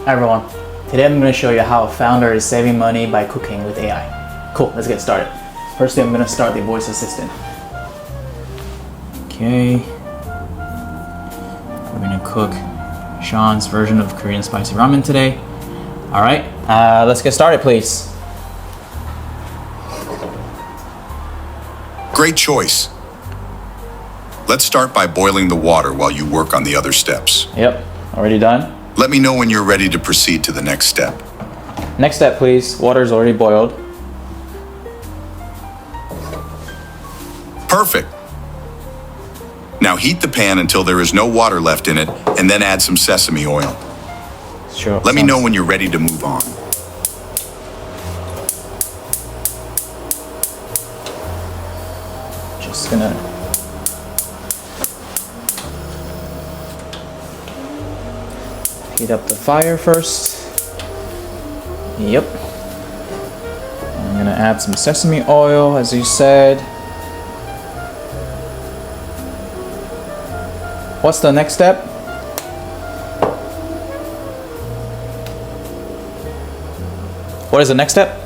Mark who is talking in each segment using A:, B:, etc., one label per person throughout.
A: Hi everyone, today I'm going to show you how a founder is saving money by cooking with AI. Cool, let's get started. Firstly, I'm going to start the voice assistant. Okay, we're going to cook Sean's version of Korean spicy ramen today. Alright, let's get started please.
B: Great choice. Let's start by boiling the water while you work on the other steps.
A: Yep, already done.
B: Let me know when you're ready to proceed to the next step.
A: Next step please, water's already boiled.
B: Perfect. Now heat the pan until there is no water left in it, and then add some sesame oil.
A: Sure.
B: Let me know when you're ready to move on.
A: Just gonna heat up the fire first. Yep. I'm gonna add some sesame oil, as you said. What's the next step? What is the next step?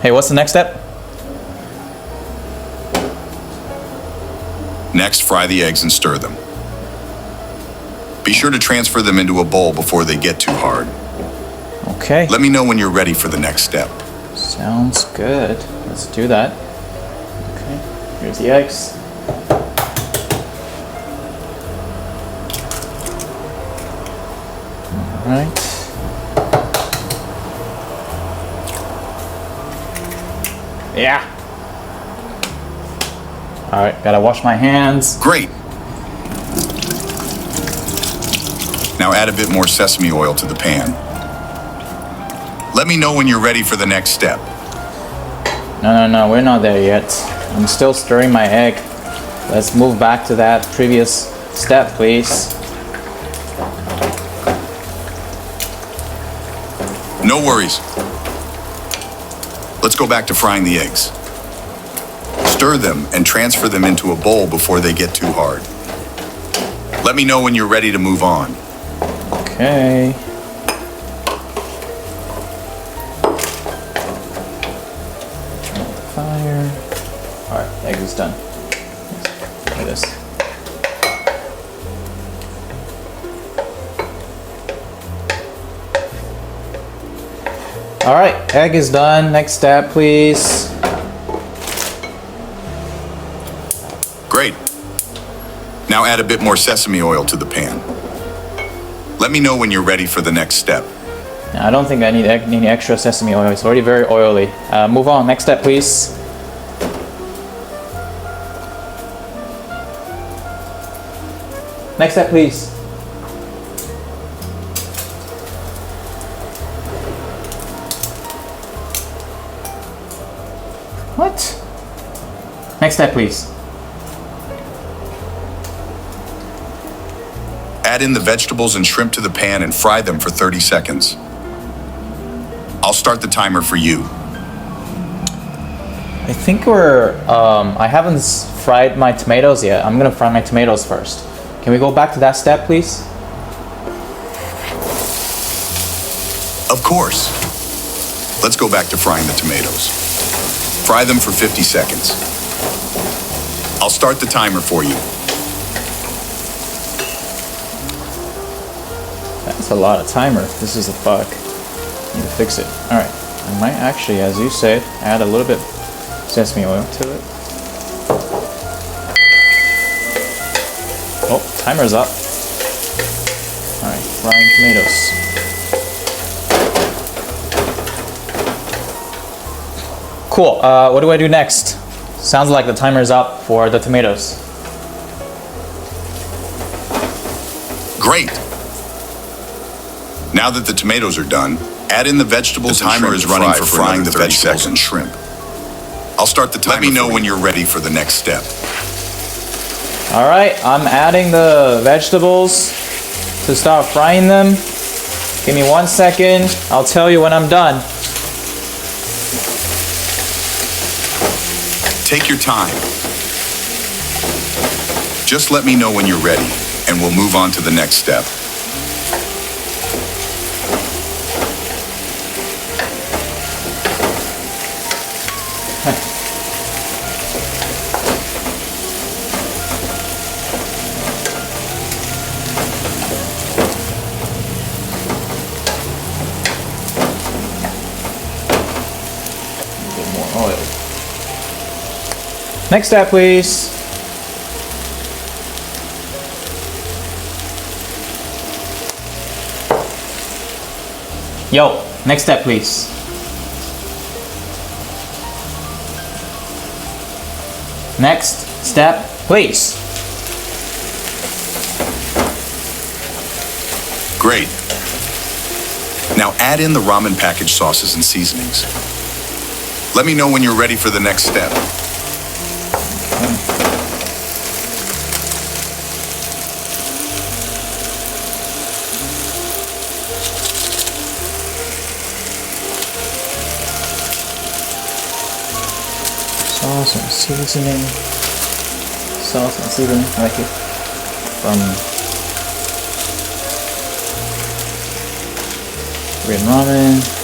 A: Hey, what's the next step?
B: Next, fry the eggs and stir them. Be sure to transfer them into a bowl before they get too hard.
A: Okay.
B: Let me know when you're ready for the next step.
A: Sounds good. Let's do that. Okay, here's the eggs. All right. Yeah. All right, gotta wash my hands.
B: Great. Now add a bit more sesame oil to the pan. Let me know when you're ready for the next step.
A: No, we're not there yet. I'm still stirring my egg. Let's move back to that previous step, please.
B: No worries. Let's go back to frying the eggs. Stir them and transfer them into a bowl before they get too hard. Let me know when you're ready to move on.
A: Okay. Fire. Alright, egg is done. Look at this. Alright, egg is done. Next step, please.
B: Great. Now add a bit more sesame oil to the pan. Let me know when you're ready for the next step.
A: I don't think I need any extra sesame oil. It's already very oily. Move on. Next step, please. Next step, please. What? Next step, please.
B: Add in the vegetables and shrimp to the pan and fry them for 30 seconds. I'll start the timer for you.
A: I think I haven't fried my tomatoes yet. I'm gonna fry my tomatoes first. Can we go back to that step, please?
B: Of course. Let's go back to frying the tomatoes. Fry them for 50 seconds. I'll start the timer for you.
A: That's a lot of timer. This is a bug. Need to fix it. Alright. I might actually, as you said, add a little bit sesame oil to it. Oh, timer's up. Alright, frying tomatoes. Cool. What do I do next? Sounds like the timer's up for the tomatoes.
B: Great. Now that the tomatoes are done, add in the vegetables. The timer is running for frying the vegetables and shrimp. I'll start the timer. Let me know when you're ready for the next step.
A: Alright, I'm adding the vegetables to start frying them. Give me 1 second. I'll tell you when I'm done.
B: Take your time. Just let me know when you're ready, and we'll move on to the next step.
A: Oil. Next step, please. Yo, next step, please. Next step, please.
B: Great. Now add in the ramen package sauces and seasonings. Let me know when you're ready for the next step.
A: Sauce and seasoning. Sauce and seasoning, right here. From Korean ramen.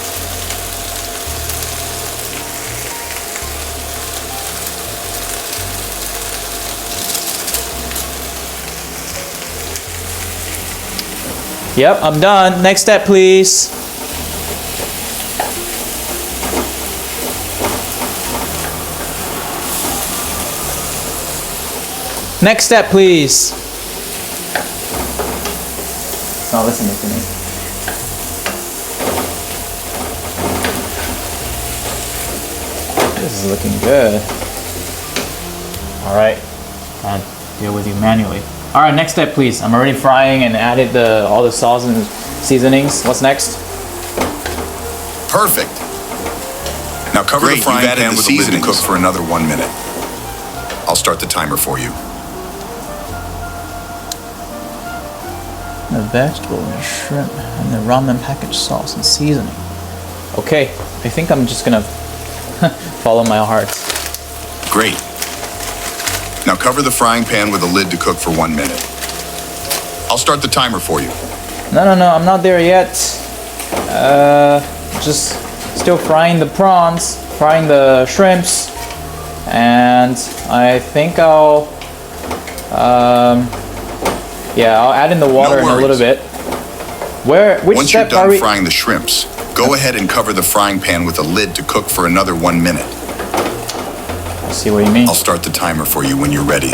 A: Yep, I'm done. Next step, please. Next step, please. It's not listening to me. This is looking good. All right, I'll deal with you manually. All right, next step, please. I'm already frying and added all the sauce and seasonings. What's next?
B: Perfect. Now cover the frying pan with the lid to cook for another 1 minute. I'll start the timer for you.
A: The vegetable and the shrimp and the ramen package sauce and seasoning. Okay, I think I'm just gonna follow my heart.
B: Great. Now cover the frying pan with a lid to cook for 1 minute. I'll start the timer for you.
A: No, I'm not there yet. Just still frying the prawns, frying the shrimps, and I think I'll add in the water in a little bit. Which step are we?
B: Once you're done frying the shrimps, go ahead and cover the frying pan with a lid to cook for another 1 minute.
A: I see what you mean.
B: I'll start the timer for you when you're ready.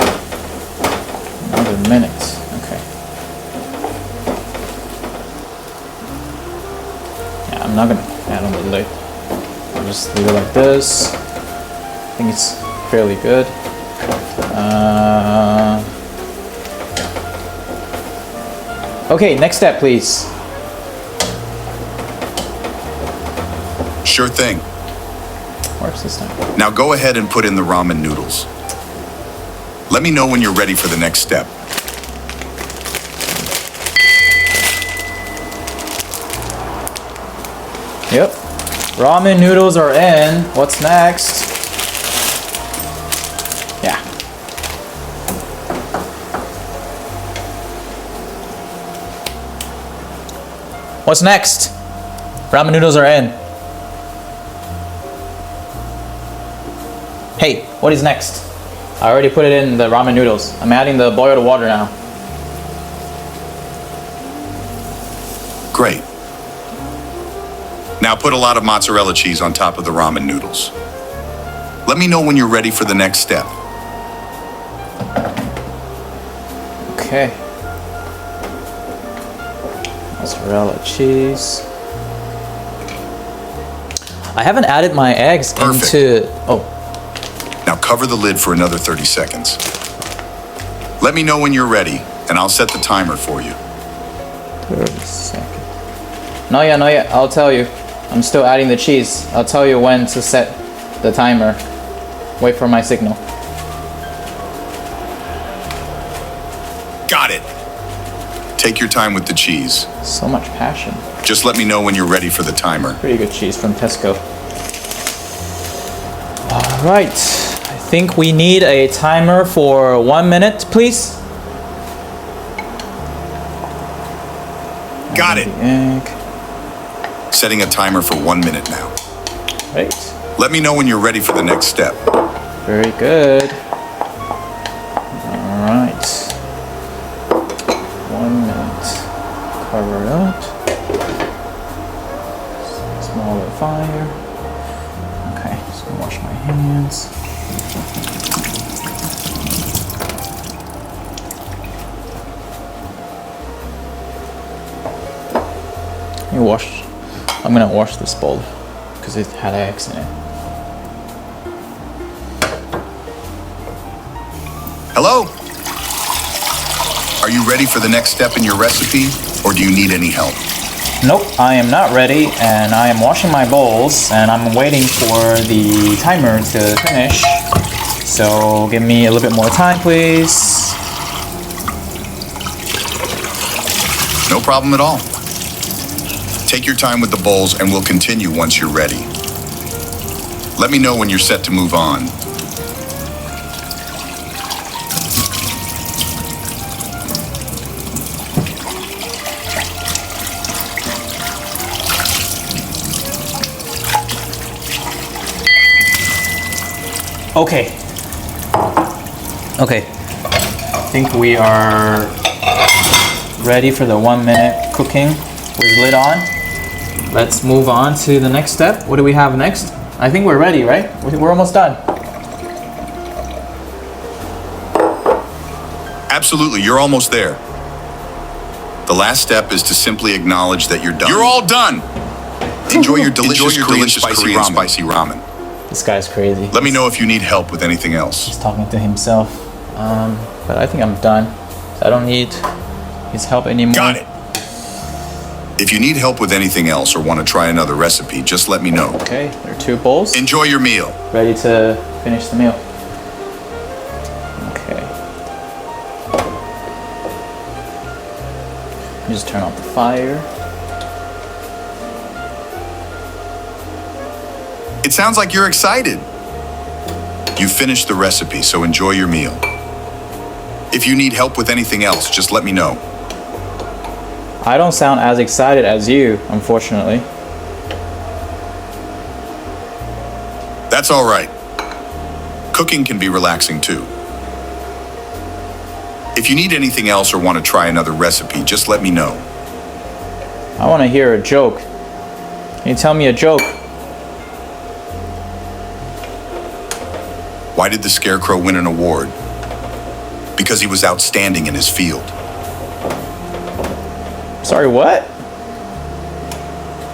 A: Another minute. Okay. Yeah, I'm not gonna add on the lid. I'll just leave it like this. I think it's fairly good. Okay, next step, please.
B: Sure thing.
A: Works this time.
B: Now go ahead and put in the ramen noodles. Let me know when you're ready for the next step.
A: Yep. Ramen noodles are in. What's next? Yeah. What's next? Ramen noodles are in. Hey, what is next? I already put it in the ramen noodles. I'm adding the boiled water now.
B: Great. Now put a lot of mozzarella cheese on top of the ramen noodles. Let me know when you're ready for the next step.
A: Okay. Mozzarella cheese. I haven't added my eggs
B: Perfect.
A: into... Oh.
B: Now cover the lid for another 30 seconds. Let me know when you're ready, and I'll set the timer for you.
A: 30 seconds. No, yeah, I'll tell you. I'm still adding the cheese. I'll tell you when to set the timer. Wait for my signal.
B: Got it. Take your time with the cheese.
A: So much passion.
B: Just let me know when you're ready for the timer.
A: Pretty good cheese from Tesco. All right. I think we need a timer for 1 minute, please.
B: Got it.
A: The egg.
B: Setting a timer for 1 minute now.
A: Right.
B: Let me know when you're ready for the next step.
A: Very good. All right. 1 minute. Cover it up. Smaller fire. Okay, just gonna wash my hands. I'm gonna wash this bowl because it had eggs in it.
B: Hello? Are you ready for the next step in your recipe, or do you need any help?
A: Nope, I am not ready, and I am washing my bowls, and I'm waiting for the timer to finish. So give me a little bit more time, please.
B: No problem at all. Take your time with the bowls and we'll continue once you're ready. Let me know when you're set to move on.
A: Okay. Okay. I think we are ready for the 1 minute cooking with lid on. Let's move on to the next step. What do we have next? I think we're ready, right? We're almost done.
B: Absolutely, you're almost there. The last step is to simply acknowledge that you're done. You're all done! Enjoy your delicious Korean spicy ramen.
A: This guy's crazy.
B: Let me know if you need help with anything else.
A: He's talking to himself. But I think I'm done. So I don't need his help anymore.
B: Got it! If you need help with anything else or want to try another recipe, just let me know.
A: Okay, there are 2 bowls.
B: Enjoy your meal.
A: Ready to finish the meal. Okay. Just turn off the fire.
B: It sounds like you're excited. You finished the recipe, so enjoy your meal. If you need help with anything else, just let me know.
A: I don't sound as excited as you, unfortunately.
B: That's all right. Cooking can be relaxing too. If you need anything else or want to try another recipe, just let me know.
A: I want to hear a joke. Can you tell me a joke?
B: Why did the Scarecrow win an award? Because he was outstanding in his field.
A: Sorry, what?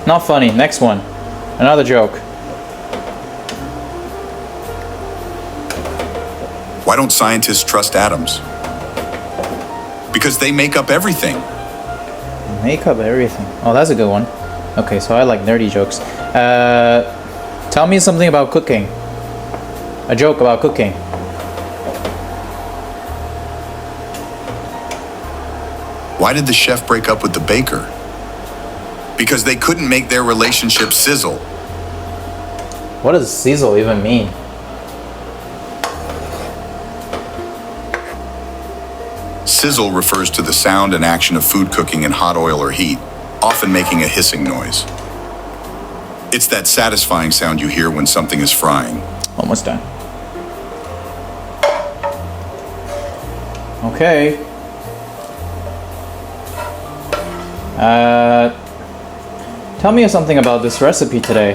A: Not funny. Next one. Another joke.
B: Why don't scientists trust atoms? Because they make up everything.
A: Make up everything. Oh, that's a good one. Okay, so I like nerdy jokes. Tell me something about cooking. A joke about cooking.
B: Why did the chef break up with the baker? Because they couldn't make their relationship sizzle.
A: What does sizzle even mean?
B: Sizzle refers to the sound and action of food cooking in hot oil or heat, often making a hissing noise. It's that satisfying sound you hear when something is frying.
A: Almost done. Okay. Tell me something about this recipe today.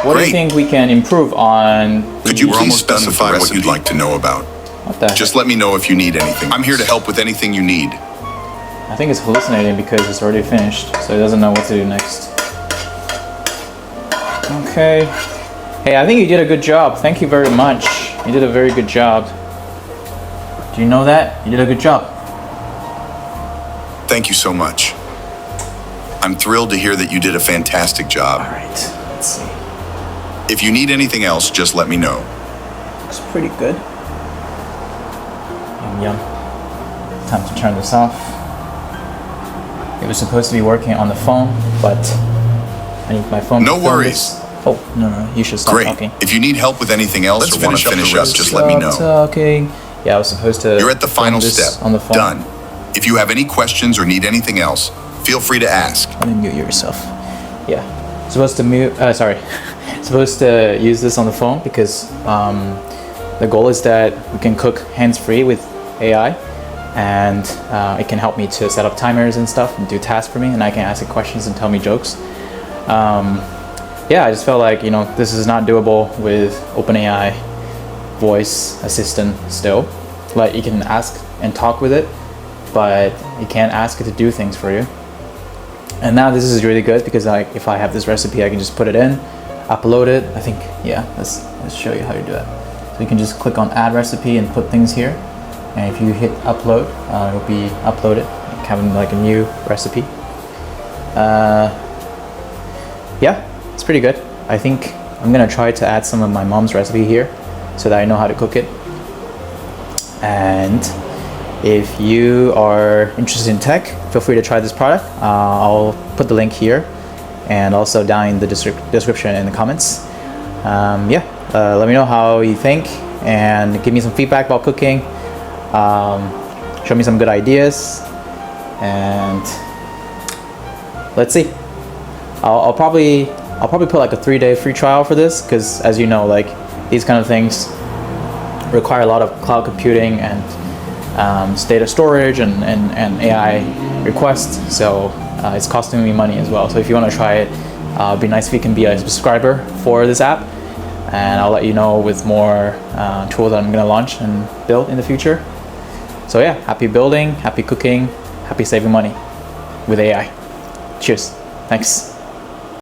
A: What do you
B: Great.
A: think we can improve on?
B: Could you please specify what you'd like to know about?
A: What the heck?
B: Just let me know if you need anything. I'm here to help with anything you need.
A: I think it's hallucinating because it's already finished, so it doesn't know what to do next. Okay. Hey, I think you did a good job. Thank you very much. You did a very good job. Do you know that? You did a good job.
B: Thank you so much. I'm thrilled to hear that you did a fantastic job.
A: All right. Let's see.
B: If you need anything else, just let me know.
A: Looks pretty good. Yum yum. Time to turn this off. It was supposed to be working on the phone, but I need my phone.
B: No
A: to film
B: worries.
A: this. Oh no, you should stop
B: Great.
A: talking.
B: If you need help with anything else
C: Let's
B: or want to
C: finish
B: finish
C: up
B: up,
C: the
B: just let me know.
A: Stop talking. Yeah, I was supposed to.
B: You're at the
A: film
B: final
A: this
B: step.
A: on the phone.
B: Done. If you have any questions or need anything else, Feel free to ask.
A: Let me mute yourself. Yeah, supposed to mute. Sorry, supposed to use this on the phone because the goal is that we can cook hands-free with AI, and it can help me to set up timers and stuff and do tasks for me, and I can ask it questions and tell me jokes. Yeah, I just felt like, you know, this is not doable with OpenAI voice assistant still. Like, you can ask and talk with it, but you can't ask it to do things for you. And now this is really good because, like, if I have this recipe, I can just put it in, upload it. I think, yeah, let's show you how to do that. So you can just click on add recipe and put things here. And if you hit upload, it'll be uploaded, having like a new recipe. Yeah, it's pretty good. I think I'm gonna try to add some of my mom's recipe here so that I know how to cook it. And if you are interested in tech, feel free to try this product. I'll put the link here and also down in the description in the comments. Yeah, let me know how you think and give me some feedback about cooking. Show me some good ideas, and let's see. I'll probably put like a 3-day free trial for this because, as you know, like, these kind of things require a lot of cloud computing and data storage and AI requests, so it's costing me money as well. So if you want to try it, it'd be nice if you can be a subscriber for this app, and I'll let you know with more tools that I'm going to launch and build in the future. So yeah, happy building, happy cooking, happy saving money with AI. Cheers. Thanks.